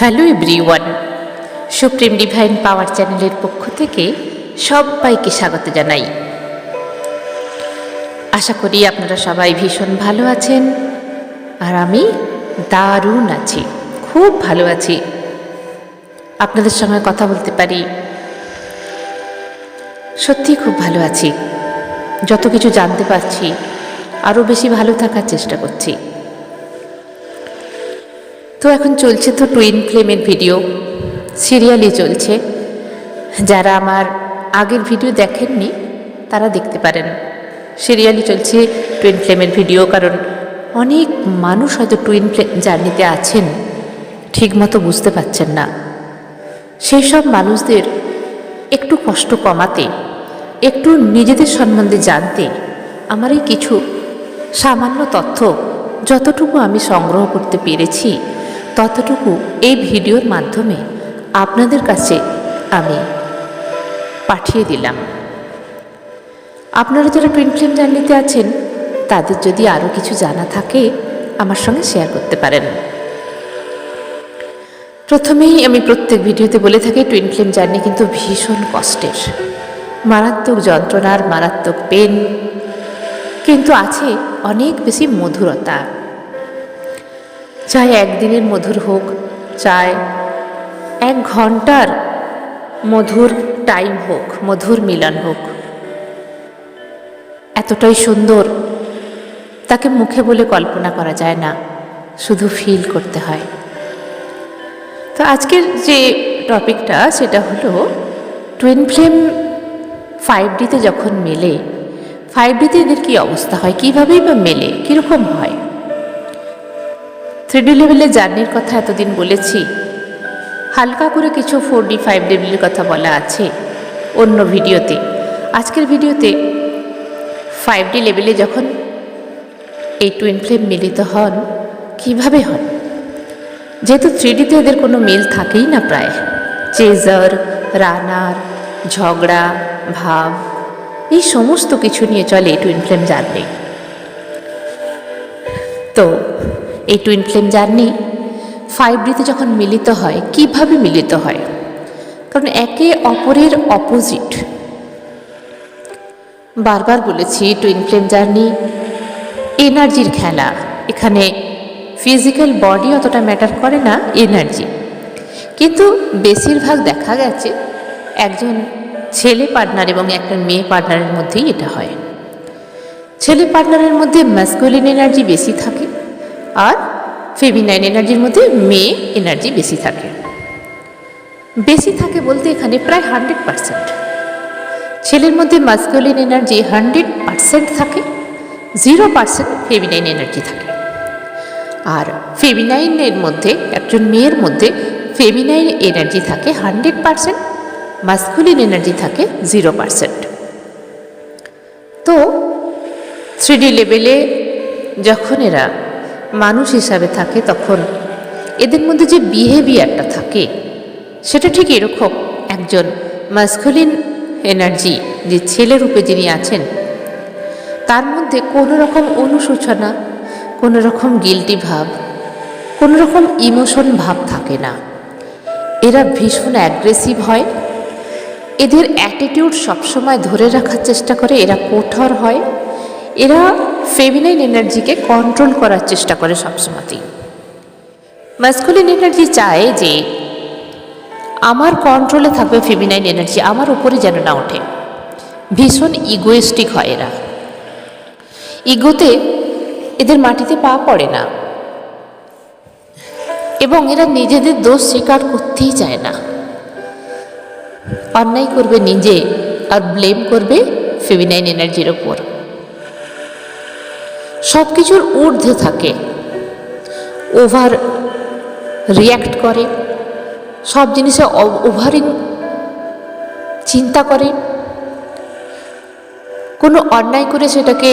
Hello everyone, supreme divine পাওয়ার চ্যানেলের পক্ষ থেকে সবাইকে স্বাগত জানাই। আশা করি আপনারা সবাই ভীষণ ভালো আছেন, আর আমি দারুণ আছি, খুব ভালো আছি। আপনাদের সঙ্গে কথা বলতে পারি, সত্যি খুব ভালো আছি। যত কিছু জানতে পারছি আরও বেশি ভালো থাকার চেষ্টা করছি। তো এখন চলছে তো টুইন ফ্লেমের ভিডিও, সিরিয়ালি চলছে। যারা আমার আগের ভিডিও দেখেননি তারা দেখতে পারেন। সিরিয়ালি চলছে টুইন ফ্লেমের ভিডিও, কারণ অনেক মানুষ হয়তো টুইন ফ্লেম জার্নিতে আছেন, ঠিকমতো বুঝতে পারছেন না। সেই সব মানুষদের একটু কষ্ট কমাতে, একটু নিজেদের সম্বন্ধে জানতে আমার এই কিছু সামান্য তথ্য যতটুকু আমি সংগ্রহ করতে পেরেছি ততটুকু এই ভিডিওর মাধ্যমে আপনাদের কাছে আমি পাঠিয়ে দিলাম। আপনারা যারা টুইন ফ্লেম জার্নিতে আছেন তাদের যদি আরও কিছু জানা থাকে আমার সঙ্গে শেয়ার করতে পারেন। প্রথমেই আমি প্রত্যেক ভিডিওতে বলে থাকি, টুইন ফ্লেম জার্নি কিন্তু ভীষণ কষ্টের, মারাত্মক যন্ত্রণার, মারাত্মক পেন, কিন্তু আছে অনেক বেশি মধুরতা। চাই একদিনের মধুর হোক, চাই 1 ঘন্টার মধুর টাইম হোক, মধুর মিলন হোক, এতটাই সুন্দর তাকে মুখে বলে কল্পনা করা যায় না, শুধু ফিল করতে হয়। তো আজকের যে টপিকটা সেটা হলো টুইন ফ্লেম 5Dতে যখন মেলে, 5Dতে এদের কী অবস্থা হয়, কীভাবেই বা মেলে, কীরকম হয়। 3D লেভেলের জার্নির কথা এতদিন বলেছি, হালকা করে কিছু 4D 5D লেভেলের কথা বলা আছে অন্য ভিডিওতে। আজকের ভিডিওতে 5D লেভেলে যখন এই টুইন ফ্লেম মিলিত হন, কিভাবে হন। যেহেতু 3Dতে এদের কোনো মিল থাকেই না, প্রায় চেজার, রানার, ঝগড়া, ভাব, এই সমস্ত কিছু নিয়ে চলে এই টুইন ফ্লেম জার্নি। তো এই টুইন ফ্লেম জার্নি 5Dতে যখন মিলিত হয়, কিভাবে মিলিত হয়, কারণ একে অপরের অপোজিট। বারবার বলেছি টুইন ফ্লেম জার্নি এনার্জির খেলা। এখানে ফিজিক্যাল বডি অতটা ম্যাটার করে না, এনার্জি। কিন্তু বেশিরভাগ দেখা গেছে একজন ছেলে পার্টনার এবং একটা মেয়ে পার্টনারের মধ্যেই এটা হয়। ছেলে পার্টনারের মধ্যে ম্যাসকুলিন এনার্জি বেশি থাকে, আর ফেমিনাইন এনার্জির মধ্যে মেয়ে এনার্জি বেশি থাকে। বেশি থাকে বলতে এখানে প্রায় 100%। ছেলের মধ্যে ম্যাসকুলিন এনার্জি 100% থাকে, 0% ফেমিনাইন এনার্জি থাকে। আর ফেমিনাইনের মধ্যে, একজন মেয়ের মধ্যে ফেমিনাইন এনার্জি থাকে 100%, ম্যাসকুলিন এনার্জি থাকে 0%। তো 3D লেভেলে যখন এরা মানুষ হিসাবে থাকে, তখন এদের মধ্যে যে বিহেভিয়ারটা থাকে সেটা ঠিক এরকম। একজন ম্যাসকুলিন এনার্জি, যে ছেলে রূপে যিনি আছেন, তার মধ্যে কোনো রকম অনুশোচনা, কোনো রকম গিল্টি ভাব, কোনো রকম ইমোশন ভাব থাকে না। এরা ভীষণ অ্যাগ্রেসিভ হয়, এদের অ্যাটিটিউড সবসময় ধরে রাখার চেষ্টা করে, এরা কঠোর হয়, এরা ফেমিনাইন এনার্জিকে কন্ট্রোল করার চেষ্টা করে সবসময়তেই। ম্যাসকুলিন এনার্জি চায় যে আমার কন্ট্রোলে থাকবে ফেমিনাইন এনার্জি, আমার উপরে যেন না ওঠে। ভীষণ ইগোয়েস্টিক হয় এরা, ইগোতে এদের মাটিতে পা পড়ে না, এবং এরা নিজেদের দোষ স্বীকার করতেই চায় না। অন্যায় করবে নিজে আর ব্লেম করবে ফেমিনাইন এনার্জির ওপর। সব কিছুর ঊর্ধ্বে থাকে, ওভার রিয়্যাক্ট করে, সব জিনিসে ওভারিং চিন্তা করে। কোনো অন্যায় করে সেটাকে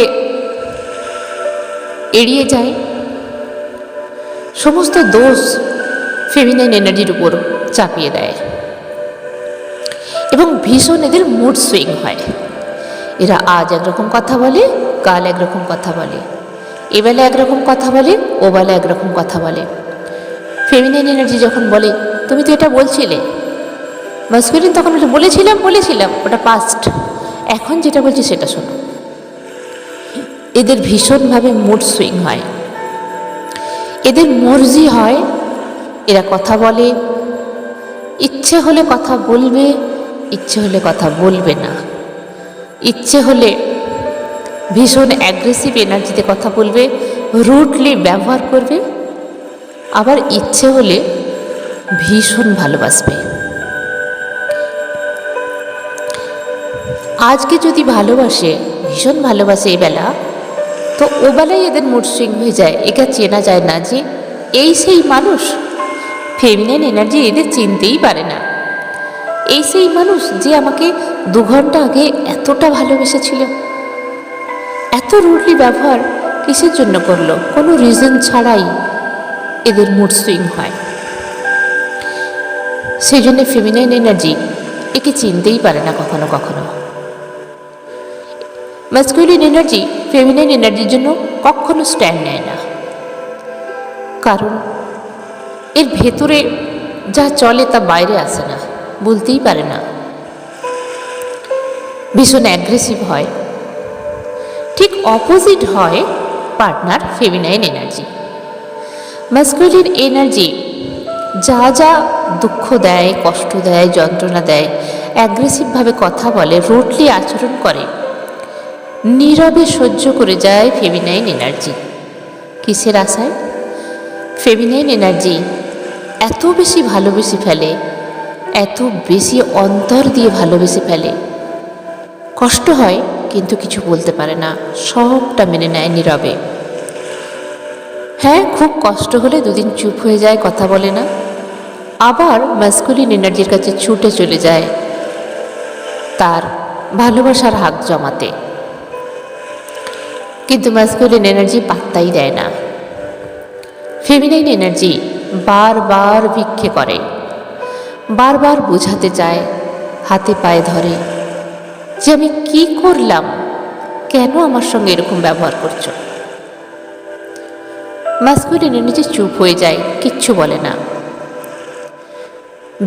এড়িয়ে যায়, সমস্ত দোষ ফেমিনাইন এনার্জির উপর চাপিয়ে দেয়, এবং ভীষণ এদের মুড সুইং হয়। এরা আজ একরকম কথা বলে, কাল একরকম কথা বলে, এবেলা একরকম কথা বলে, ওবেলা একরকম কথা বলে। ফেমিনাইন এনার্জি যখন বলে তুমি তো এটা বলছিলে, মাস্কুলিন তখন বলেছিলাম ওটা পাস্ট, এখন যেটা বলছি সেটা শোনো। এদের ভীষণভাবে মুড সুইং হয়, এদের মর্জি হয়, এরা কথা বলে, ইচ্ছে হলে কথা বলবে, ইচ্ছে হলে কথা বলবে না, ইচ্ছে হলে ভীষণ অ্যাগ্রেসিভ এনার্জিতে কথা বলবে, রুডলি ব্যবহার করবে, আবার ইচ্ছে হলে ভীষণ ভালোবাসবে। আজকে যদি ভালোবাসে, ভীষণ ভালোবাসে এই বেলা, তো ও বেলায় এদের মুড সুইং হয়ে যায়, একে চেনা যায় না যে এই সেই মানুষ। ফেমিনাইন এনার্জি এদের চিনতেই পারে না, এই সেই মানুষ যে আমাকে 2 ঘন্টা আগে এতটা ভালোবেসেছিল। এত রুডলি ব্যবহার কিসের জন্য করলো, কোনো রিজন ছাড়াই এদের মুড সুইং হয়। সেই জন্য ফেমিনাইন এনার্জি একে চিনতেই পারে না কখনো কখনো। ম্যাসকুলিন এনার্জি ফেমিনাইন এনার্জির জন্য কখনো স্ট্যান্ড নেয় না, কারণ এর ভেতরে যা চলে তা বাইরে আসে না, বলতেই পারে না, ভীষণ অ্যাগ্রেসিভ হয়। ঠিক অপোজিট হয় partner feminine energy. Masculine energy যা যা দুঃখ দেয়, কষ্ট দেয়, যন্ত্রণা দেয়, অ্যাগ্রেসিভভাবে কথা বলে, রুডলি আচরণ করে, নীরবে সহ্য করে যায় ফেমিনাইন এনার্জি। কিসের আশায়? ফেমিনাইন এনার্জি এত বেশি ভালোবেসে ফেলে, এত বেশি অন্তর দিয়ে ভালোবেসে ফেলে, কষ্ট হয় কিন্তু কিছু বলতে পারে না, সবটা মেনে নেয় নীরবে। হ্যাঁ, খুব কষ্ট হলে 2 দিন চুপ হয়ে যায়, কথা বলে না, আবার ম্যাসকুলিন এনার্জির কাছে ছুটে চলে যায় তার ভালোবাসার হাত জমাতে। কিন্তু ম্যাসকুলিন এনার্জি পাত্তাই দেয় না। ফেমিনাইন এনার্জি বারবার ভিক্ষে করে, বারবার বোঝাতে চায়, হাতে পায়ে ধরে যে আমি কি করলাম, কেন আমার সঙ্গে এরকম ব্যবহার করছো। ম্যাসকুলিন এনার্জি চুপ হয়ে যায়, কিচ্ছু বলে না।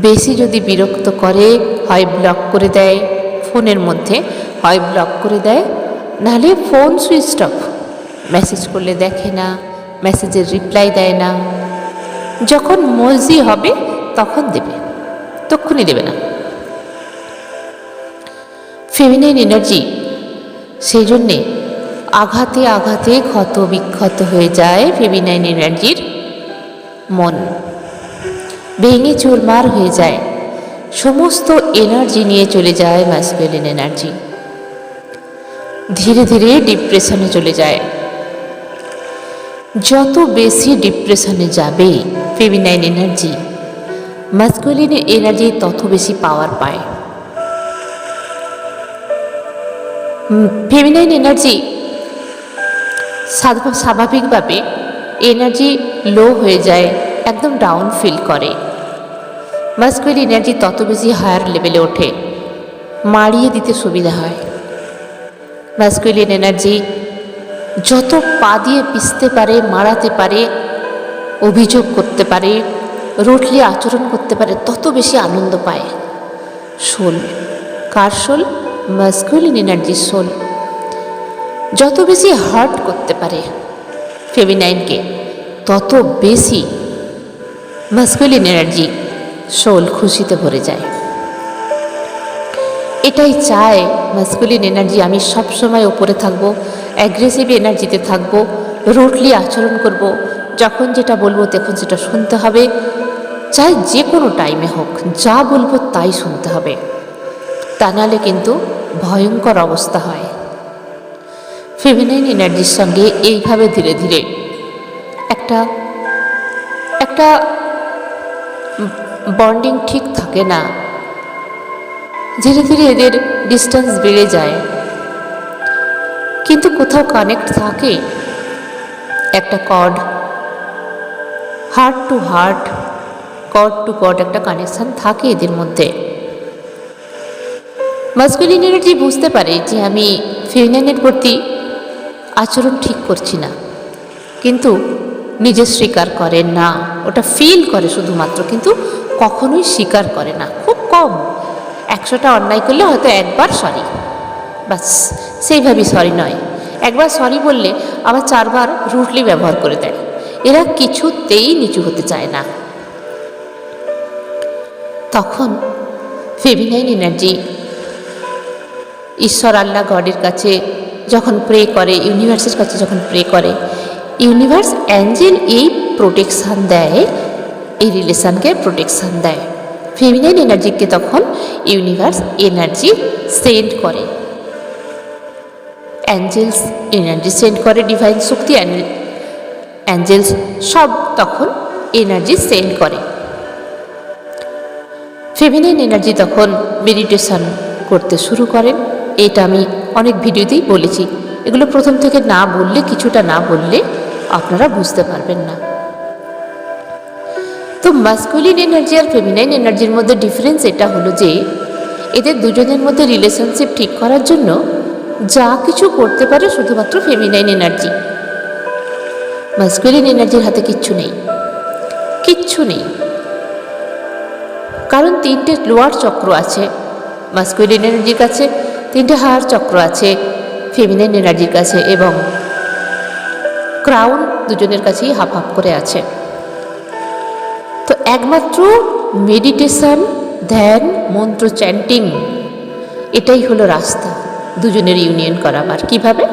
বেশি যদি বিরক্ত করে, হয় ব্লক করে দেয় ফোনের মধ্যে, হয় ব্লক করে দেয়, নাহলে ফোন সুইচ অফ, মেসেজ করলে দেখে না, মেসেজের রিপ্লাই দেয় না, যখন মর্জি হবে তখন দেবে, তক্ষুনি দেবে না। ফেমিনাইন এনার্জি সেই জন্যে আঘাতে আঘাতে ক্ষত বিক্ষত হয়ে যায় ফেমিনাইন এনার্জির মন, ভেঙে চুরমার হয়ে যায়, সমস্ত এনার্জি নিয়ে চলে যায় ম্যাসকুলিন এনার্জি, ধীরে ধীরে ডিপ্রেশনে চলে যায়। যত বেশি ডিপ্রেশনে যাবে ফেমিনাইন এনার্জি, ম্যাসকুলিন এনার্জি তত বেশি পাওয়ার পায়। ফেমিনাইন এনার্জি স্বাভাবিকভাবে এনার্জি লো হয়ে যায়, একদম ডাউন ফিল করে। ম্যাসকুলিন এনার্জি তত বেশি হায়ার লেভেলে ওঠে, মাড়িয়ে দিতে সুবিধা হয়। ম্যাসকুলিন এনার্জি যত পা দিয়ে পিষতে পারে, মারাতে পারে, অভিযোগ করতে পারে, রুডলি আচরণ করতে পারে, তত বেশি আনন্দ পায়। সোল, কার সোল? ম্যাসকুলিন এনার্জির সোল। যত বেশি হার্ট করতে পারে ফেমিনাইনকে, তত বেশি ম্যাসকুলিন এনার্জি সোল খুশিতে ভরে যায়। এটাই চায় ম্যাসকুলিন এনার্জি, আমি সবসময় ওপরে থাকবো, অ্যাগ্রেসিভ এনার্জিতে থাকবো, রুডলি আচরণ করব, যখন যেটা বলবো তখন সেটা শুনতে হবে, চাই যে কোনো টাইমে হোক, যা বলবো তাই শুনতে হবে, তা নাহলে কিন্তু ভয়ঙ্কর অবস্থা হয়। ফেমিনাইন এনার্জির সঙ্গে এইভাবে ধীরে ধীরে একটা একটা বন্ডিং ঠিক থাকে না, ধীরে ধীরে এদের ডিস্টেন্স বেড়ে যায়, কিন্তু কোথাও কানেক্ট থাকে, একটা cord, heart to heart, cord to cord একটা কানেকশান থাকে এদের মধ্যে। ম্যাসকুলিন এনার্জি বুঝতে পারে যে আমি ফেমিনাইনের প্রতি আচরণ ঠিক করছি না, কিন্তু নিজে স্বীকার করে না, ওটা ফিল করে শুধুমাত্র, কিন্তু কখনোই স্বীকার করে না, খুব কম। 100টা অন্যায় করলে হয়তো একবার সরি, বাস সেইভাবেই সরি নয়। একবার সরি বললে আবার 4বার রুটলি ব্যবহার করে দেয়। এরা কিছুতেই নিচু হতে চায় না। তখন ফেমিনাইন এনার্জি ঈশ্বর, আল্লাহ, গডের কাছে যখন প্রে করে, ইউনিভার্সের কাছে যখন প্রে করে, ইউনিভার্স অ্যাঞ্জেল এই প্রোটেকশান দেয়, এই রিলেশানকে প্রোটেকশান দেয়। ফেমিনাইন এনার্জিকে তখন ইউনিভার্স এনার্জি সেন্ড করে, অ্যাঞ্জেলস এনার্জি সেন্ড করে, ডিভাইন শক্তি অ্যাঞ্জেলস সব তখন এনার্জি সেন্ড করে। ফেমিনাইন এনার্জি তখন মেডিটেশন করতে শুরু করেন। এটা আমি অনেক ভিডিওতেই বলেছি। এগুলো প্রথম থেকে না বললে, কিছুটা না বললে আপনারা বুঝতে পারবেন না। তো মাস্কুলিন এনার্জি আর ফেমিনাইন এনার্জির মধ্যে ডিফারেন্স এটা হলো যে এদের দুজনের মধ্যে রিলেশনশিপ ঠিক করার জন্য যা কিছু করতে পারে শুধুমাত্র ফেমিনাইন এনার্জি। মাস্কুলিন এনার্জির হাতে কিচ্ছু নেই, কিচ্ছু নেই। কারণ 3টে লোয়ার চক্র আছে মাস্কুলিন এনার্জির কাছে, 3টে হায়ার চক্র আছে ফেমিনাইন এনার্জির কাছে, এবং ক্রাউন দুজনের কাছেই হাফ হাফ করে আছে। তো একমাত্র মেডিটেশন, ধ্যান, মন্ত্র চ্যান্টিং, এটাই হলো রাস্তা দুজনের ইউনিয়ন করাবার। কিভাবে?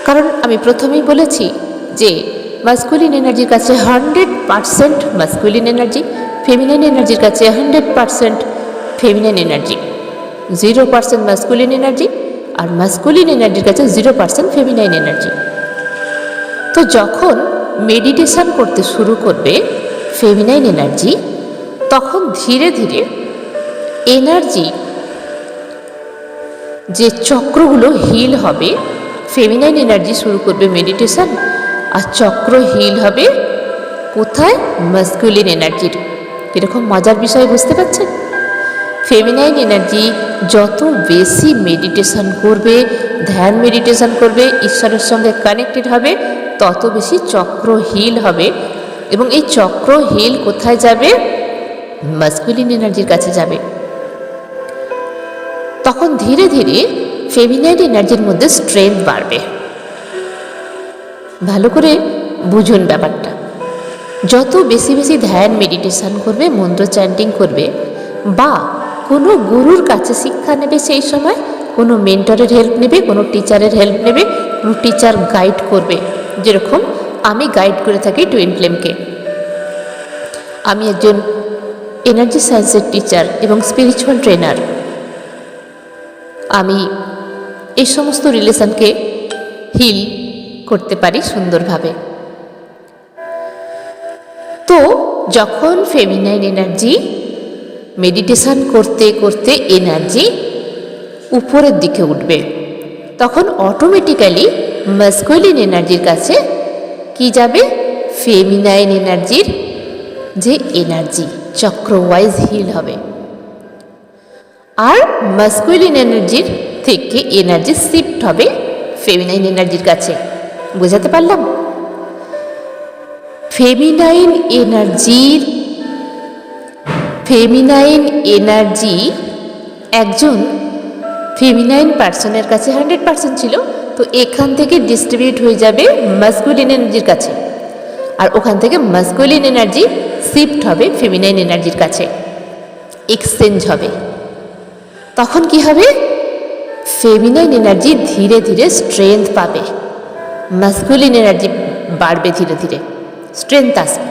কারণ আমি প্রথমেই বলেছি যে মাস্কুলিন এনার্জির কাছে 100% মাস্কুলিন এনার্জি, ফেমিনাইন এনার্জির কাছে 100% ফেমিনাইন এনার্জি, 0% মাস্কুলিন এনার্জি, আর মাস্কুলিন এনার্জির কাছে 0% ফেমিনাইন এনার্জি। তো যখন মেডিটেশন করতে শুরু করবে ফেমিনাইন এনার্জি, তখন ধীরে ধীরে এনার্জি যে চক্রগুলো হিল হবে, ফেমিনাইন এনার্জি শুরু করবে মেডিটেশন, আর চক্র হিল হবে কোথায়? মাস্কুলিন এনার্জির। এরকম মজার বিষয় বুঝতে পারছেন? ফেমিনাইন এনার্জি যত বেশি মেডিটেশন করবে, ধ্যান মেডিটেশন করবে, ঈশ্বরের সঙ্গে কানেক্টেড হবে, তত বেশি চক্র হিল হবে। এবং এই চক্র হিল কোথায় যাবে? মাস্কুলিন এনার্জির কাছে যাবে। তখন ধীরে ধীরে ফেমিনাইন এনার্জির মধ্যে স্ট্রেংথ বাড়বে। ভালো করে বুঝুন ব্যাপারটা। যত বেশি বেশি ধ্যান মেডিটেশন করবে, মন্ত্র চ্যান্টিং করবে, বা কোনো গুরুর কাছে শিক্ষা নেবে, সেই সময় কোনো মেন্টরের হেল্প নেবে, কোনো টিচারের হেল্প নেবে, কোনো টিচার গাইড করবে। যেরকম আমি গাইড করে থাকি টুইন ফ্লেমকে। আমি একজন এনার্জি সায়েন্সের টিচার এবং স্পিরিচুয়াল ট্রেনার। আমি এই সমস্ত রিলেশনকে হিল করতে পারি সুন্দরভাবে। তো যখন ফেমিনাইন এনার্জি মেডিটেশন করতে করতে এনার্জি উপরের দিকে উঠবে, তখন অটোমেটিক্যালি মাস্কুলিন এনার্জির কাছে কি যাবে? ফেমিনাইন এনার্জির যে এনার্জি চক্র ওয়াইজ হিল হবে। আর মাস্কুলিন এনার্জির থেকে এনার্জি শিফট হবে ফেমিনাইন এনার্জির কাছে। বোঝাতে পারলাম? ফেমিনাইন এনার্জি একজন ফেমিনাইন পার্সনের কাছে 100% ছিল, তো এখান থেকে ডিস্ট্রিবিউট হয়ে যাবে মাস্কুলিন এনার্জির কাছে, আর ওখান থেকে মাস্কুলিন এনার্জি শিফট হবে ফেমিনাইন এনার্জির কাছে, এক্সচেঞ্জ হবে। তখন কি হবে? ফেমিনাইন এনার্জি ধীরে ধীরে স্ট্রেংথ পাবে, মাস্কুলিন এনার্জি বাড়বে, ধীরে ধীরে স্ট্রেংথ আসবে।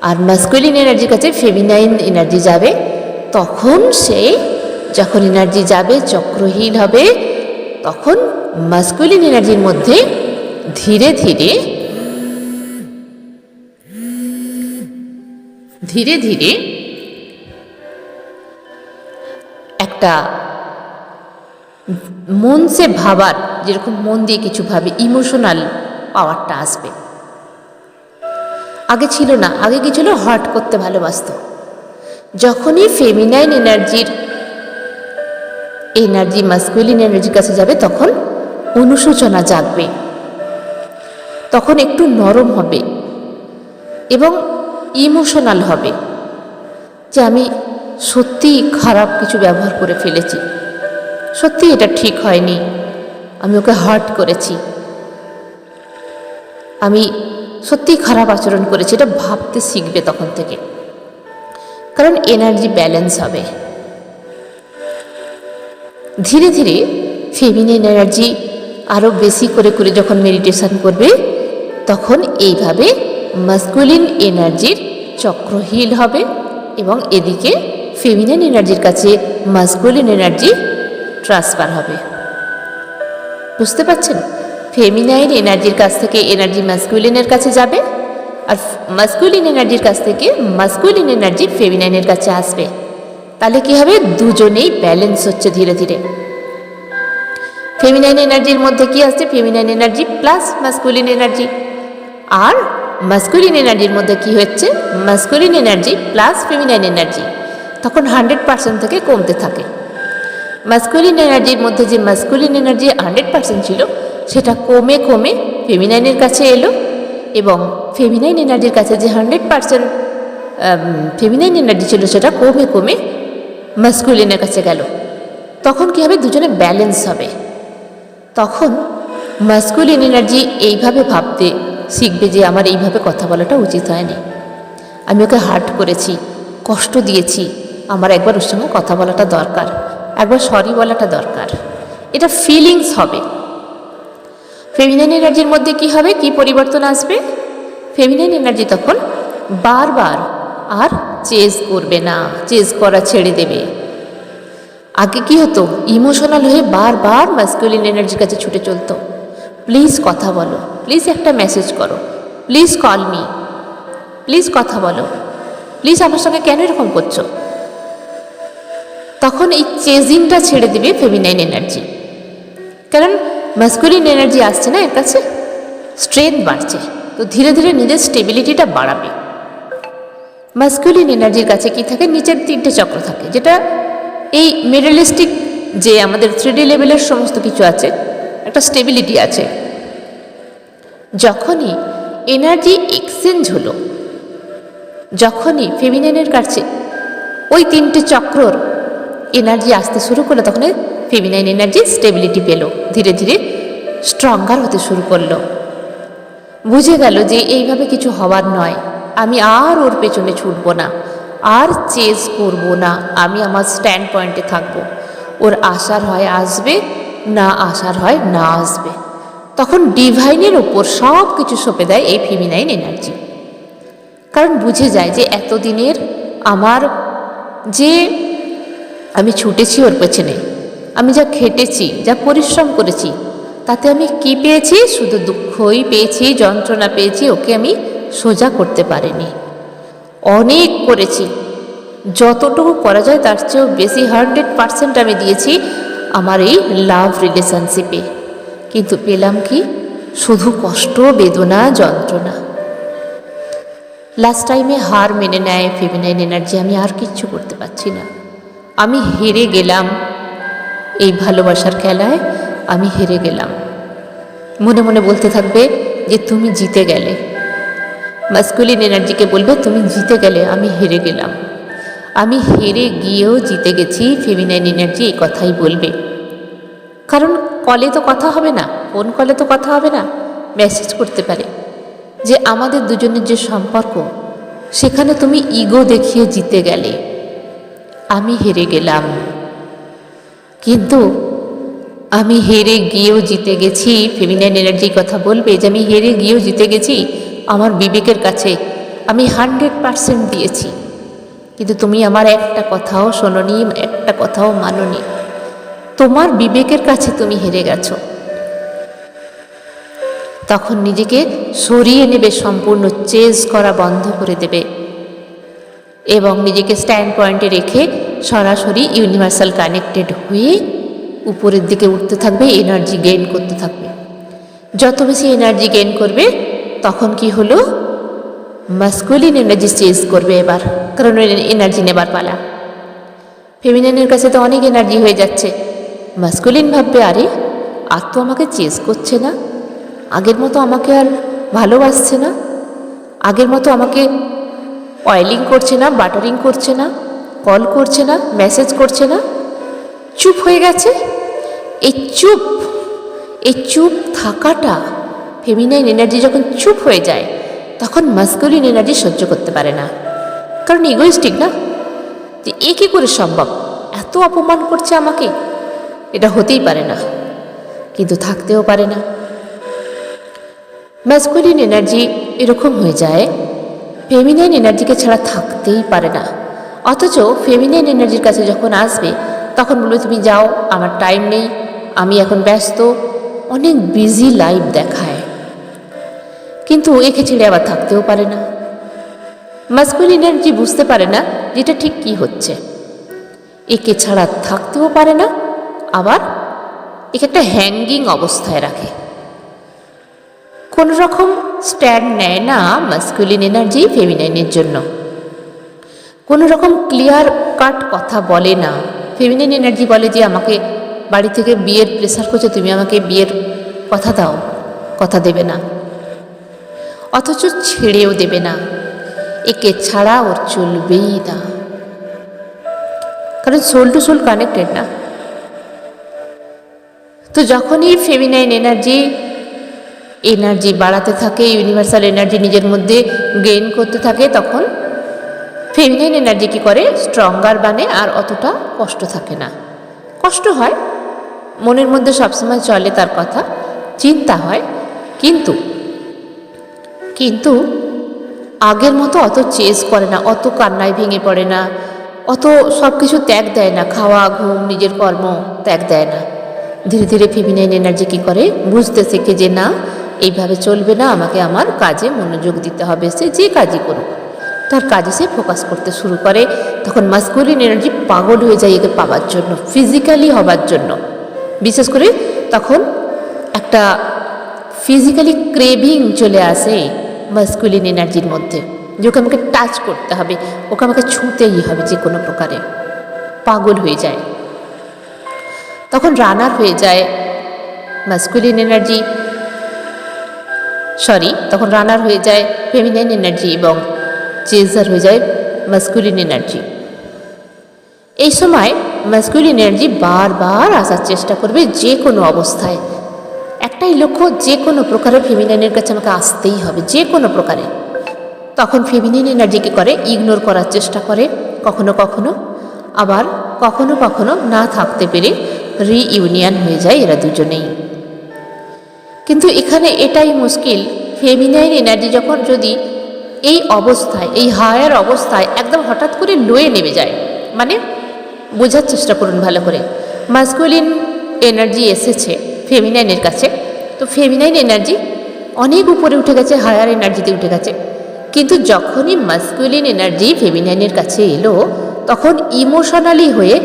আর মাস্কুলিন এনার্জির কাছে ফেমিনাইন এনার্জি যাবে। তখন সে যখন এনার্জি যাবে, চক্রহীন হবে, তখন মাস্কুলিন এনার্জির মধ্যে ধীরে ধীরে ধীরে ধীরে একটা মন সে ভাবার, যেরকম মন দিয়ে কিছু ভাবে, ইমোশনাল পাওয়ারটা আসবে। আগে ছিল না, আগে কি ছিল? হার্ট করতে ভালোবাসত। যখনই ফেমিনাইন এনার্জি মাস্কুলিন এনার্জির কাছে যাবে, তখন অনুশোচনা জাগবে, তখন একটু নরম হবে এবং ইমোশনাল হবে যে আমি সত্যিই খারাপ কিছু ব্যবহার করে ফেলেছি, সত্যি এটা ঠিক হয়নি, আমি ওকে হার্ট করেছি, আমি সত্যিই খারাপ আচরণ করেছি, এটা ভাবতে শিখবে তখন থেকে। কারণ এনার্জি ব্যালেন্স হবে। ধীরে ধীরে ফেমিনিন এনার্জি আরও বেশি করে করে যখন মেডিটেশন করবে, তখন এইভাবে মাস্কুলিন এনার্জির চক্র হিল হবে এবং এদিকে ফেমিনিন এনার্জির কাছে মাস্কুলিন এনার্জি ট্রান্সফার হবে। বুঝতে পারছেন? ফেমিনাইন এনার্জির কাছ থেকে এনার্জি মাস্কুলিনের কাছে যাবে, আর মাস্কুলিন এনার্জির কাছ থেকে মাস্কুলিন এনার্জি ফেমিনাইনের কাছে আসবে। তাহলে কি হবে? দুজনেই ব্যালেন্স হচ্ছে ধীরে ধীরে। ফেমিনাইন এনার্জির মধ্যে কি আসছে? Feminine energy plus masculine energy. আর মাস্কুলিন এনার্জির মধ্যে কি হচ্ছে? Masculine energy plus feminine energy. তখন 100% থেকে কমতে থাকে। মাস্কুলিন এনার্জির মধ্যে যে মাস্কুলিন এনার্জি 100% ছিল, সেটা কমে কমে ফেমিনাইনের কাছে এলো, এবং ফেমিনাইন এনার্জির কাছে যে 100% ফেমিনাইন এনার্জি ছিল, সেটা কমে কমে মাস্কুলিনের কাছে গেল। তখন কি হবে? দুজনে ব্যালেন্স হবে। তখন মাস্কুলিন এনার্জি এইভাবে ভাবতে শিখবে যে আমার এইভাবে কথা বলাটা উচিত হয়নি, আমি ওকে হার্ট করেছি, কষ্ট দিয়েছি, আমার একবার ওর সঙ্গে কথা বলাটা দরকার, একবার সরি বলাটা দরকার। এটা ফিলিংস হবে। ফেমিনাইন এনার্জির মধ্যে কি হবে? কি পরিবর্তন আসবে? ফেমিনাইন এনার্জি তখন বারবার আর চেজ করবে না, চেজ করা ছেড়ে দেবে। আগে কি হতো? ইমোশনাল হয়ে বারবার ম্যাসকুলিন এনার্জির কাছে ছুটে চলতো, প্লিজ কথা বলো, প্লিজ একটা মেসেজ করো, প্লিজ কল মি, প্লিজ কথা বলো, প্লিজ আমার সঙ্গে কেন এরকম করছো? তখন এই চেজিংটা ছেড়ে দিবে ফেমিনাইন এনার্জি। কারণ ম্যাসকুলিন এনার্জি আসছে না এর কাছে, স্ট্রেংথ বাড়ছে, তো ধীরে ধীরে নিজের স্টেবিলিটিটা বাড়াবে। ম্যাসকুলিন এনার্জির কাছে কি থাকে? নিচের 3টে চক্র থাকে, যেটা এই মেটালিস্টিক যে আমাদের 3D লেভেলের সমস্ত কিছু আছে, একটা স্টেবিলিটি আছে। যখনই এনার্জি এক্সচেঞ্জ হলো, যখনই ফেমিনাইনের কাছে ওই 3টে চক্রর এনার্জি আসতে শুরু করলো, তখন ফেমিনাইন এনার্জি স্টেবিলিটি পেল, ধীরে ধীরে স্ট্রঙ্গার হতে শুরু করলো। বুঝে গেল যে এইভাবে কিছু হওয়ার নয়, আমি আর ওর পেছনে ছুটবো না, আর চেজ করব না, আমি আমার স্ট্যান্ড পয়েন্টে থাকবো। ওর আসার হয় আসবে, না আসার হয় না আসবে। তখন ডিভাইনের ওপর সব কিছু সঁপে দেয় এই ফেমিনাইন এনার্জি। কারণ বুঝে যায় যে এতদিনের আমার যে আমি ছুটেছি ওর পেছনে, আমি যা খেটেছি, যা পরিশ্রম করেছি, তাতে আমি কি পেয়েছি? শুধু দুঃখই পেয়েছি, যন্ত্রণা পেয়েছি, ওকে আমি সোজা করতে পারিনি। অনেক করেছি, যতটুকু করা যায় তার চেয়েও বেশি 100% আমি দিয়েছি আমার এই লাভ রিলেশনশিপে, কিন্তু পেলাম কি? শুধু কষ্ট, বেদনা, যন্ত্রণা। লাস্ট টাইমে হার মেনে নেয় ফেমিনাইন এনার্জি, আমি আর কিচ্ছু করতে পারছি না, আমি হেরে গেলাম, এই ভালোবাসার খেলায় আমি হেরে গেলাম। মনে মনে বলতে থাকবে যে তুমি জিতে গেলে। ম্যাসকুলিন এনার্জিকে বলবে তুমি জিতে গেলে, আমি হেরে গেলাম। আমি হেরে গিয়েও জিতে গেছি, ফেমিনাইন এনার্জি এই কথাই বলবে। কারণ কলে তো কথা হবে না, ফোন কলে তো কথা হবে না, মেসেজ করতে পারে যে আমাদের দুজনের যে সম্পর্ক, সেখানে তুমি ইগো দেখিয়ে জিতে গেলে, আমি হেরে গেলাম। কিন্তু আমি হেরে গিয়েও জিতে গেছি, ফেমিনাইন এনার্জি কথা বলবে যে আমি হেরে গিয়েও জিতে গেছি আমার বিবেকের কাছে, আমি 100% দিয়েছি, কিন্তু তুমি আমার একটা কথাও শোনোনি, একটা কথাও মানোনি, তোমার বিবেকের কাছে তুমি হেরে গেছো। তখন নিজেকে সরিয়ে নেবে, সম্পূর্ণ চেজ করা বন্ধ করে দেবে এবং নিজেকে স্ট্যান্ড পয়েন্টে রেখে সরাসরি ইউনিভার্সাল কানেক্টেড হয়ে উপরের দিকে উঠতে থাকবে, এনার্জি গেইন করতে থাকবে। যত বেশি এনার্জি গেইন করবে, তখন কি হলো? মাস্কুলিন এনার্জি চেজ করবে এবার, কারণ এনার্জি নেবার পালা। ফেমিনাইনের কাছে তো অনেক এনার্জি হয়ে যাচ্ছে, মাস্কুলিন ভাববে আরে আর তো আমাকে চেজ করছে না, আগের মতো আমাকে আর ভালোবাসছে না, আগের মতো আমাকে অয়েলিং করছে না, বাটারিং করছে না, কল করছে না, মেসেজ করছে না, চুপ হয়ে গেছে। এই চুপ থাকাটা, ফেমিনাইন এনার্জি যখন চুপ হয়ে যায় তখন মাস্কুলিন এনার্জি সহ্য করতে পারে না, কারণ ইগোইস্টিক না, যে এ কী করে সম্ভব, এত অপমান করছে আমাকে, এটা হতেই পারে না, কিন্তু থাকতেও পারে না। ম্যাসকুলিন এনার্জি এরকম হয়ে যায়, ফেমিনাইন এনার্জিকে ছাড়া থাকতেই পারে না। অথচ ফেমিনাইন এনার্জির কাছে যখন আসবে তখন বলবে তুমি যাও, আমার টাইম নেই, আমি এখন ব্যস্ত, অনেক বিজি লাইফ দেখায়, কিন্তু একে ছেড়ে আবার থাকতেও পারে না। ম্যাসকুলিন এনার্জি বুঝতে পারে না যেটা ঠিক কি হচ্ছে, একে ছাড়া থাকতেও পারে না, আবার একে একটা হ্যাঙ্গিং অবস্থায় রাখে। কোনো রকম স্ট্যান্ড নেয় না ম্যাসকুলিন এনার্জি ফেমিনাইনের জন্য, কোনো রকম ক্লিয়ার কাট কথা বলে না। ফেমিনাইন এনার্জি বলে যে আমাকে বাড়ি থেকে বিয়ের প্রেসার করছে, তুমি আমাকে বিয়ের কথা দাও, কথা দেবে না, অথচ ছেড়েও দেবে না, একে ছাড়া ওর চলবেই না, কারণ সোল টু সোল কানেক্টেড না। তো যখনই ফেমিনাইন এনার্জি বাড়াতে থাকে, ইউনিভার্সাল এনার্জি নিজের মধ্যে গেইন করতে থাকে, তখন ফেমিনাইন এনার্জি কী করে, স্ট্রঙ্গার বানে, আর অতটা কষ্ট থাকে না। কষ্ট হয়, মনের মধ্যে সবসময় চলে তার কথা, চিন্তা হয়, কিন্তু আগের মতো অত চেস করে না, অত কান্নায় ভেঙে পড়ে না, অত সব কিছু ত্যাগ দেয় না, খাওয়া ঘুম নিজের কর্ম ত্যাগ দেয় না। ধীরে ধীরে ফেমিনাইন এনার্জি কী করে, বুঝতে শেখে যে না, এইভাবে চলবে না, আমাকে আমার কাজে মনোযোগ দিতে হবে। সে যে কাজই করুক, তার কাজে সে ফোকাস করতে শুরু করে। তখন মাস্কুলিন এনার্জি পাগল হয়ে যায় একে পাওয়ার জন্য, ফিজিক্যালি হবার জন্য। বিশেষ করে তখন একটা ফিজিক্যালি ক্রেভিং চলে আসে মাস্কুলিন এনার্জির মধ্যে, যে ওকে আমাকে টাচ করতে হবে, ওকে আমাকে ছুঁতেই হবে যে কোনো প্রকারে, পাগল হয়ে যায়। তখন রানার হয়ে যায় মাস্কুলিন এনার্জি, তখন রানার হয়ে যায় ফেমিনাইন এনার্জি, এবং চেজার হয়ে যায় মাস্কুলিন এনার্জি। এই সময় মাস্কুলিন এনার্জি বারবার আসার চেষ্টা করবে যে কোনো অবস্থায়, একটাই লক্ষ্য, যে কোনো প্রকারে ফেমিনাইনের কাছে আমাকে আসতেই হবে, যে কোনো প্রকারে। তখন ফেমিনাইন এনার্জি কী করে, ইগনোর করার চেষ্টা করে কখনো কখনো, আবার কখনো কখনো না থাকতে পেরে রিইউনিয়ন হয়ে যায় এরা দুজনেই। কিন্তু এখানে এটাই মুশকিল, ফেমিনাইন এনার্জি যখন যদি এই অবস্থায়, এই হায়ার অবস্থায় একদম হঠাৎ করে লোয়ে নেমে যায়, মানে বোঝার চেষ্টা করুন ভালো করে, মাস্কুলিন এনার্জি এসেছে ফেমিনাইনের কাছে, তো ফেমিনাইন এনার্জি অনেক উপরে উঠে গেছে, হায়ার এনার্জিতে উঠে গেছে, কিন্তু যখনই মাস্কুলিন এনার্জি ফেমিনাইনের কাছে এলো, তখন ইমোশনালি হয়ে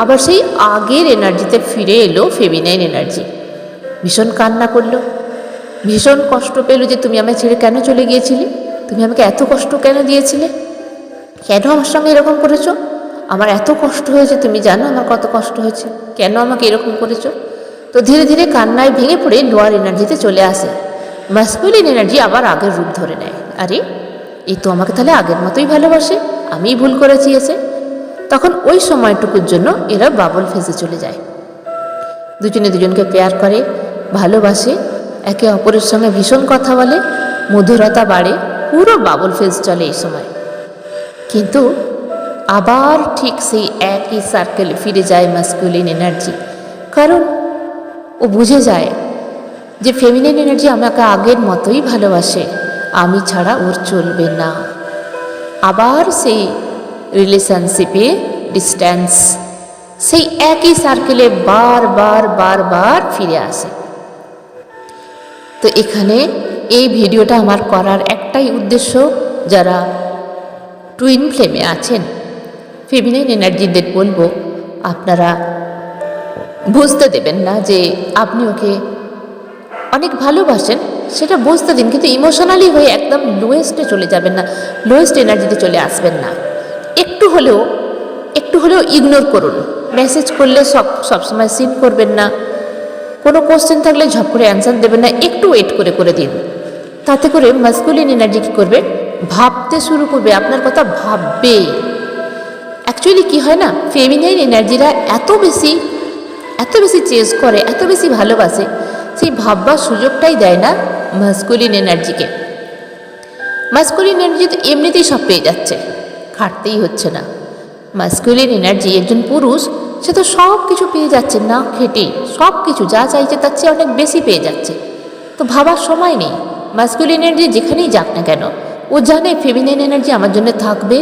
আবার সেই আগের এনার্জিতে ফিরে এলো ফেমিনাইন এনার্জি। ভীষণ কান্না করলো, ভীষণ কষ্ট পেল যে তুমি আমায় ছেড়ে কেন চলে গিয়েছিলে, তুমি আমাকে এত কষ্ট কেন দিয়েছিলে, কেন আমার সঙ্গে এরকম করেছো, আমার এত কষ্ট হয়েছে, তুমি জানো আমার কত কষ্ট হয়েছে, কেন আমাকে এরকম করেছো। তো ধীরে ধীরে কান্নায় ভেঙে পড়ে লোয়ার এনার্জিতে চলে আসে, মাস্কুলিন এনার্জি আবার আগের রূপ ধরে নেয়। আরে এই তো আমাকে তাহলে আগের মতোই ভালোবাসে, আমিই ভুল করেছি এসে। তখন ওই সময়টুকুর জন্য এরা বাবল ফেজে চলে যায়, দুজনে দুজনকে পেয়ার করে, ভালোবাসে, একে অপরের সঙ্গে ভীষণ কথা বলে, মধুরতা বাড়ে, পুরো বাবল ফেজ চলে এই সময়। কিন্তু আবার ঠিক সেই একই সার্কেলে ফিরে যায় মাস্কুলিন এনার্জি, কারণ ও বুঝে যায় যে ফেমিনাইন এনার্জি আমাকে আগের মতোই ভালোবাসে, আমি ছাড়া ওর চলবে না। আবার সেই রিলেশনশিপে ডিস্ট্যান্স, সেই একই সার্কেলে বারবার ফিরে আসে। তো এখানে এই ভিডিওটা আমার করার একটাই উদ্দেশ্য, যারা টুইন ফ্লেমে আছেন ফেমিনাইন এনার্জিদের বলবো, আপনারা বুঝতে দেবেন না যে আপনি ওকে অনেক ভালোবাসেন, সেটা বুঝতে দিন, কিন্তু ইমোশনালি হয়ে একদম লোয়েস্টে চলে যাবেন না, লোয়েস্ট এনার্জিতে চলে আসবেন না। একটু হলেও ইগনোর করুন, মেসেজ করলে সবসময় সিন করবেন না, কোনো কোশ্চেন থাকলে ঝপ করে অ্যান্সার দেবেন না, একটু ওয়েট করে দিন, তাতে করে মাস্কুলিন এনার্জি কী করবে, ভাবতে শুরু করবে, আপনার কথা ভাববে। অ্যাকচুয়ালি কি হয় না, ফেমিনাইন এনার্জিরা এত বেশি চেজ করে, এত বেশি ভালোবাসে, সেই ভাববার সুযোগটাই দেয় না মাস্কুলিন এনার্জিকে। মাস্কুলিন এনার্জি তো এমনিতেই সব পেয়ে যাচ্ছে, খাটতেই হচ্ছে না। মাস্কুলিন এনার্জি একজন পুরুষ, সে তো সব কিছু পেয়ে যাচ্ছে, না খেটে সব কিছু যা চাইছে তার চেয়ে অনেক বেশি পেয়ে যাচ্ছে, তো ভাবার সময় নেই। মাস্কুলিন এনার্জি যেখানেই যাক না কেন, ও জানে ফেমিনাইন এনার্জি আমার জন্য থাকবে,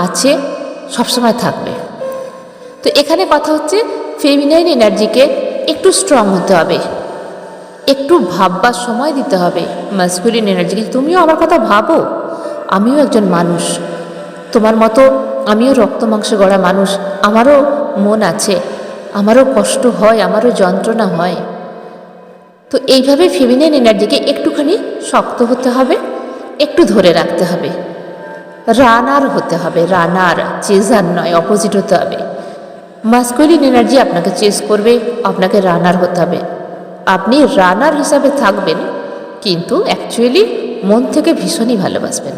আছে, সবসময় থাকবে। তো এখানে কথা হচ্ছে ফেমিনাইন এনার্জিকে একটু স্ট্রং হতে হবে, একটু ভাববার সময় দিতে হবে মাস্কুলিন এনার্জিকে। তুমিও আমার কথা ভাবো, আমিও একজন মানুষ, তোমার মতো আমিও রক্ত মাংস গড়া মানুষ, আমারও মন আছে, আমারও কষ্ট হয়, আমারও যন্ত্রণা হয়। তো এইভাবে ফেমিনাইন এনার্জিকে একটুখানি শক্ত হতে হবে, একটু ধরে রাখতে হবে, রানার হতে হবে, রানার, চেজার নয়, অপোজিট হতে হবে। মাস্কুলিন এনার্জি আপনাকে চেজ করবে, আপনাকে রানার হতে হবে। আপনি রানার হিসাবে থাকবেন, কিন্তু অ্যাকচুয়ালি মন থেকে ভীষণই ভালোবাসবেন।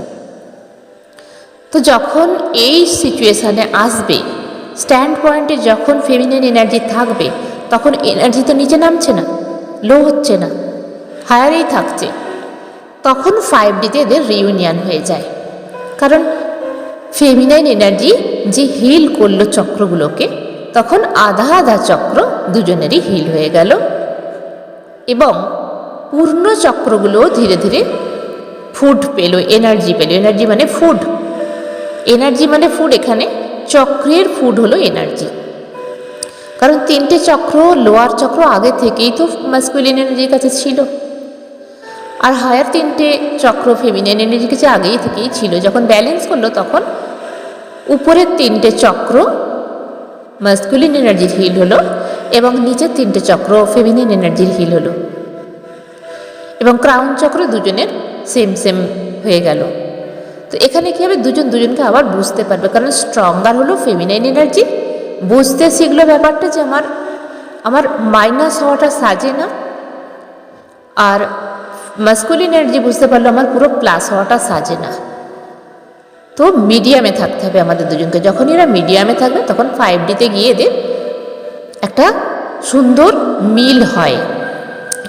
তো যখন এই সিচুয়েশানে আসবে, স্ট্যান্ড পয়েন্টে যখন ফেমিনাইন এনার্জি থাকবে, তখন এনার্জি তো নিচে নামছে না, লো হচ্ছে না, হায়ারেই থাকছে, তখন 5Dতে এদের রিউনিয়ন হয়ে যায়। কারণ ফেমিনাইন এনার্জি যে হিল করলো চক্রগুলোকে, তখন আধা আধা চক্র দুজনেরই হিল হয়ে গেল, এবং পূর্ণ চক্রগুলো ধীরে ধীরে ফুড পেল, এনার্জি পেল। এনার্জি মানে ফুড, এনার্জি মানে ফুড। এখানে চক্রের ফুড হলো এনার্জি। কারণ 3টে চক্র, লোয়ার চক্র আগে থেকেই তো মাস্কুলিন এনার্জির কাছে ছিল, আর হায়ার 3টে চক্র ফেমিনাইন এনার্জির কাছে আগেই থেকেই ছিল। যখন ব্যালেন্স করলো, তখন উপরের 3টে চক্র মাস্কুলিন এনার্জির হিল হলো, এবং নিচের 3টে চক্র ফেমিনাইন এনার্জির হিল হলো, এবং ক্রাউন চক্র দুজনের সেম হয়ে গেল। তো এখানে কী হবে, দুজন দুজনকে আবার বুঝতে পারবে, কারণ স্ট্রঙ্গার হলো ফেমিনাইন এনার্জি, বুঝতে শিখলো ব্যাপারটা যে আমার মাইনাস হওয়াটা সাজে না, আর মাস্কুলিন এনার্জি বুঝতে পারলো আমার পুরো প্লাস হওয়াটা সাজে না। তো মিডিয়ামে থাকতে হবে আমাদের দুজনকে। যখন এরা মিডিয়ামে থাকবে, তখন 5Dতে গিয়ে এদের একটা সুন্দর মিল হয়,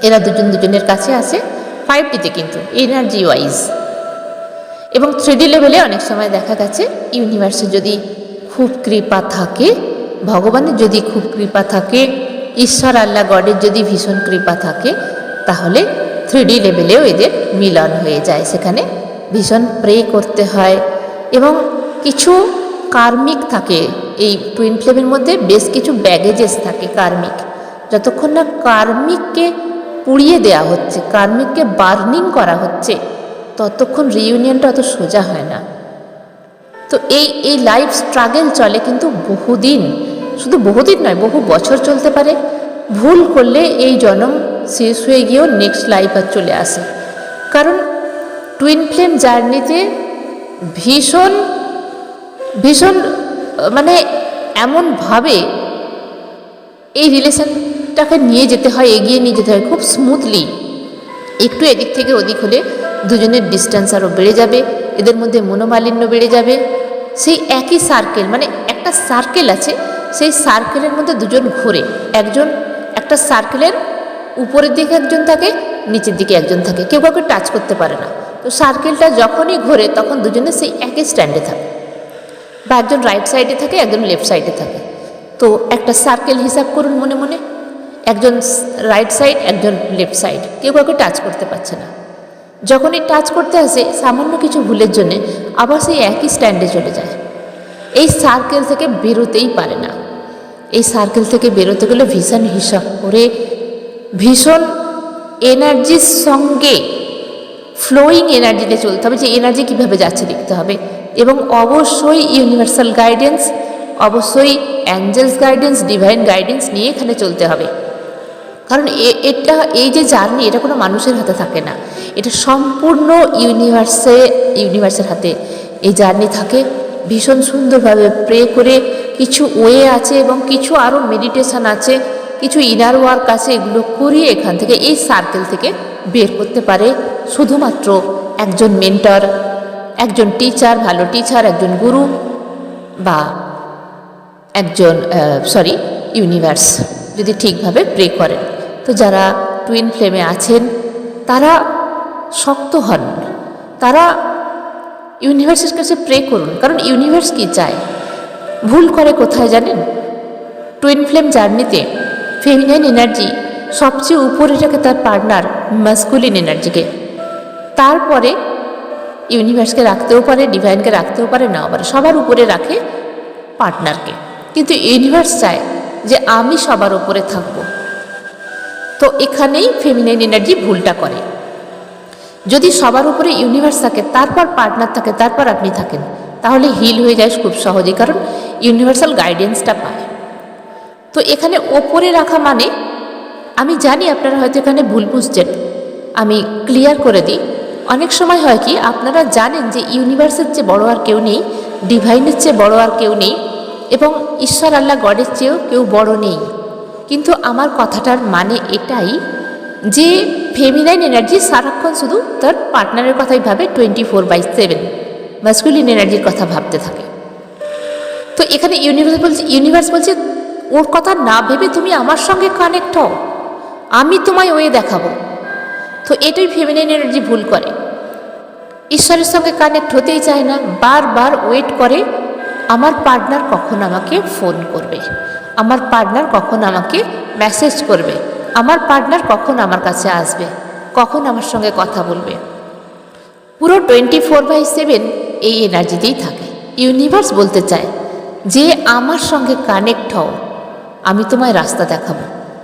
এরা দুজন দুজনের কাছে আসে 5Dতে, কিন্তু এনার্জি ওয়াইজ। এবং 3D লেভেলে অনেক সময় দেখা গেছে, ইউনিভার্সে যদি খুব কৃপা থাকে, ভগবানের যদি খুব কৃপা থাকে, ঈশ্বর আল্লাহ গডের যদি ভীষণ কৃপা থাকে, তাহলে 3D লেভেলেও এদের মিলন হয়ে যায়। সেখানে ভীষণ প্রে করতে হয়, এবং কিছু কার্মিক থাকে এই টুইন ফ্লেমের মধ্যে, বেশ কিছু ব্যাগেজেস থাকে কার্মিক। যতক্ষণ না কার্মিককে পুড়িয়ে দেওয়া হচ্ছে, কার্মিককে বার্নিং করা হচ্ছে, ততক্ষণ রিইউনিয়নটা অত সোজা হয় না। তো এই লাইফ স্ট্রাগল চলে, কিন্তু বহুদিন, শুধু বহুদিন নয়, বহু বছর চলতে পারে। ভুল করলে এই জন্ম শেষ হয়ে গিয়েও নেক্সট লাইফ আর চলে আসে। কারণ টুইন ফ্লেম জার্নিতে ভীষণ মানে এমনভাবে এই রিলেশনটাকে নিয়ে যেতে হয়, এগিয়ে নিয়ে যেতে হয় খুব স্মুথলি। একটু এদিক থেকে ওদিক হলে দুজনের ডিস্টেন্স আরও বেড়ে যাবে, এদের মধ্যে মনোমালিন্য বেড়ে যাবে। সেই একই সার্কেল, মানে একটা সার্কেল আছে, সেই সার্কেলের মধ্যে দুজন ঘোরে, একটা সার্কেলের উপরের দিকে একজন থাকে, নিচের দিকে একজন থাকে, কেউ কাউকে টাচ করতে পারে না। তো সার্কেলটা যখনই ঘোরে, তখন দুজনে সেই একই স্ট্যান্ডে থাকে, বা একজন রাইট সাইডে থাকে, একজন লেফট সাইডে থাকে। তো একটা সার্কেল হিসাব করুন মনে মনে, একজন রাইট সাইড, একজন লেফট সাইড, কেউ কাউকে টাচ করতে পারছে না। যখনই টাচ করতে আসে, সামান্য কিছু ভুলের জন্যে আবার সেই একই স্ট্যান্ডে চলে যায়। এই সার্কেল থেকে বেরোতেই পারে না। এই সার্কেল থেকে বেরোতে গেলে ভীষণ হিসাব করে, ভীষণ এনার্জির সঙ্গে ফ্লোয়িং এনার্জিতে চলতে হবে, যে এনার্জি কীভাবে যাচ্ছে দেখতে হবে, এবং অবশ্যই ইউনিভার্সাল গাইডেন্স, অবশ্যই অ্যাঞ্জেলস গাইডেন্স, ডিভাইন গাইডেন্স নিয়ে এখানে চলতে হবে। কারণ এই যে জার্নি, এটা কোনো মানুষের হাতে থাকে না, এটা সম্পূর্ণ ইউনিভার্সের হাতে এই জার্নি থাকে। ভীষণ সুন্দরভাবে প্রে করে, কিছু ওয়ে আছে, এবং কিছু আরও মেডিটেশন আছে, কিছু ইনার ওয়ার্ক আছে, এগুলো করিয়ে এখান থেকে, এই সার্কেল থেকে বের করতে পারে শুধুমাত্র একজন মেন্টর, একজন টিচার, ভালো টিচার, একজন গুরু বা একজন ইউনিভার্স যদি ঠিকভাবে প্রে করেন। তো যারা টুইন ফ্লেমে আছেন তারা শক্ত হন, তারা ইউনিভার্সের কাছে প্রে করুন। কারণ ইউনিভার্স কি চায়, ভুল করে কোথায় জানেন? টুইন ফ্লেম জার্নিতে ফেমিনাইন এনার্জি সবচেয়ে উপরে রাখে তার পার্টনার মাস্কুলিন এনার্জিকে, তারপরে ইউনিভার্সকে রাখতেও পারে, ডিভাইনকে রাখতেও পারে, নাও পারে, সবার উপরে রাখে পার্টনারকে। কিন্তু ইউনিভার্স চায় যে আমি সবার উপরে থাকব। তো এখানেই ফেমিনাইন এনার্জি ভুলটা করে। যদি সবার উপরে ইউনিভার্স থাকে, তারপর পার্টনার থাকে, তারপর আপনি থাকেন, তাহলে হিল হয়ে যায় খুব সহজেই, কারণ ইউনিভার্সাল গাইডেন্সটা পায়। তো এখানে ওপরে রাখা মানে, আমি জানি আপনারা হয়তো এখানে ভুল বুঝছেন, আমি ক্লিয়ার করে দিই। অনেক সময় হয় কি, আপনারা জানেন যে ইউনিভার্সের চেয়ে বড় আর কেউ নেই, ডিভাইনের চেয়ে বড় আর কেউ নেই, এবং ঈশ্বর আল্লাহ গডের চেয়েও কেউ বড় নেই। কিন্তু আমার কথাটার মানে এটাই যে ফেমিনাইন এনার্জি সারাক্ষণ শুধু তার পার্টনারের কথাই ভাবে, 24/7 মাস্কুলিন এনার্জির কথা ভাবতে থাকে। তো এখানে ইউনিভার্স বলছে ওর কথা না ভেবে তুমি আমার সঙ্গে কানেক্ট হও, আমি তোমায় ওয়ে দেখাবো। তো এটাই ফেমিনাইন এনার্জি ভুল করে, ঈশ্বরের সঙ্গে কানেক্ট হতেই চায় না, বারবার ওয়েট করে আমার পার্টনার কখন আমাকে ফোন করবে, আমার পার্টনার কখন আমাকে মেসেজ করবে, আমার পার্টনার কখন আমার কাছে আসবে, কখন আমার সঙ্গে কথা বলবে। পুরো 24/7 এই এনার্জিতেই থাকে। ইউনিভার্স বলতে চায় যে আমার সঙ্গে কানেক্ট হও, আমি তোমায় রাস্তা দেখাবো।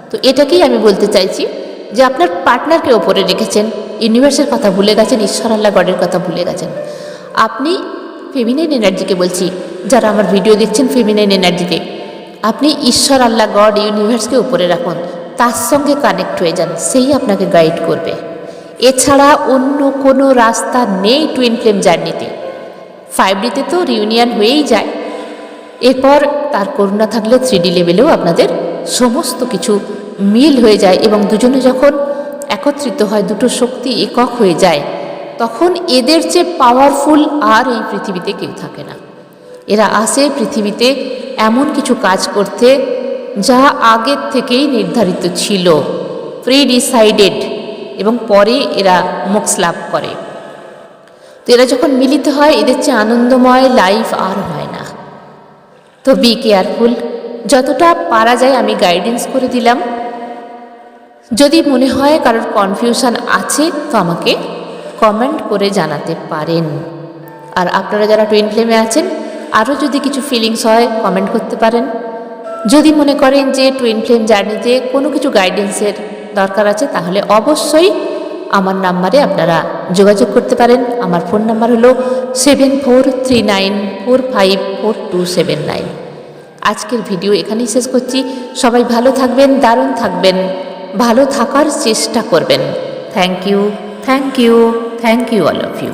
তো এটাকেই আমি বলতে চাইছি যে আপনার পার্টনারকে ওপরে রেখেছেন, ইউনিভার্সের কথা ভুলে গেছেন, ঈশ্বর আল্লাহ গডের কথা ভুলে গেছেন। আপনি ফেমিনাইন এনার্জিকে বলছি, যারা আমার ভিডিও দেখছেন ফেমিনাইন এনার্জিতে, আপনি ঈশ্বর আল্লাহ গড ইউনিভার্সকে উপরে রাখুন, তার সঙ্গে কানেক্ট হয়ে যান, সেই আপনাকে গাইড করবে। এছাড়া অন্য কোনো রাস্তা নেই টুইন ফ্লেম জার্নিতে। 5Dতে তো রিউনিয়ন হয়েই যায়, এরপর তার করুণা থাকলে 3D লেভেলেও আপনাদের সমস্ত কিছু মিল হয়ে যায়, এবং দুজনে যখন একত্রিত হয়, দুটো শক্তি একক হয়ে যায়, তখন এদের চেয়ে পাওয়ারফুল আর এই পৃথিবীতে কেউ থাকে না। এরা আসে পৃথিবীতে এমন কিছু কাজ করতে যা আগের থেকেই নির্ধারিত ছিল, প্রি ডিসাইডেড, এবং পরে এরা মোক্ষ লাভ করে। তো এরা যখন মিলিত হয়, এদের চেয়ে আনন্দময় লাইফ আর হয় না। তো বি কেয়ারফুল, যতটা পারা যায় আমি গাইডেন্স করে দিলাম। যদি মনে হয় কারোর কনফিউশন আছে তো আমাকে কমেন্ট করে জানাতে পারেন। আর আপনারা যারা টুইন ফ্লেমে আছেন, আরও যদি কিছু ফিলিংস হয় কমেন্ট করতে পারেন। যদি মনে করেন যে টুইন ফ্লেম জার্নিতে কোনো কিছু গাইডেন্সের দরকার আছে, তাহলে অবশ্যই আমার নাম্বারে আপনারা যোগাযোগ করতে পারেন। আমার ফোন নাম্বার হলো 7439454279। আজকের ভিডিও এখানেই শেষ করছি। সবাই ভালো থাকবেন, দারুণ থাকবেন, ভালো থাকার চেষ্টা করবেন। Thank you, thank you, thank you all of you.